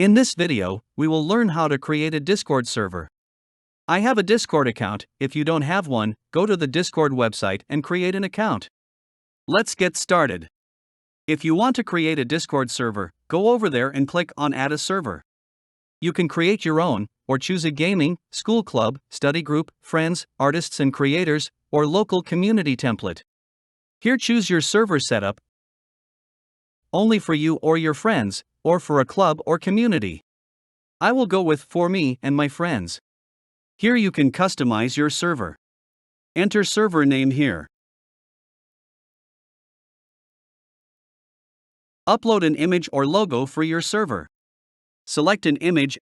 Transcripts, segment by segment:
In this video, we will learn how to create a Discord server. I have a Discord account. If you don't have one, go to the Discord website and create an account. Let's get started. If you want to create a Discord server, go over there and click on Add a Server. You can create your own, or choose a gaming, school club, study group, friends, artists and creators, or local community template. Here choose your server setup, only for you or your friends, or for a club or community. I will go with for me and my friends. Here you can customize your server. Enter server name here. Upload an image or logo for your server. Select an image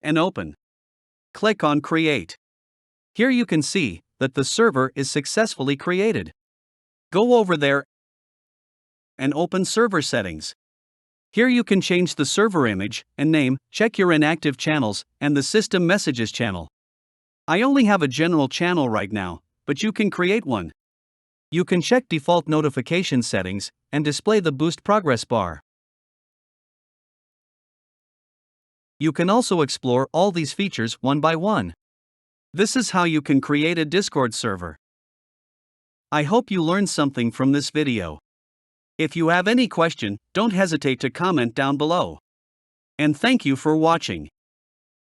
and open. Click on Create. Here you can see that the server is successfully created. Go over there and open Server Settings. Here you can change the server image and name, check your inactive channels, and the system messages channel. I only have a general channel right now, but you can create one. You can check default notification settings and display the boost progress bar. You can also explore all these features one by one. This is how you can create a Discord server. I hope you learned something from this video. If you have any question, don't hesitate to comment down below. And thank you for watching.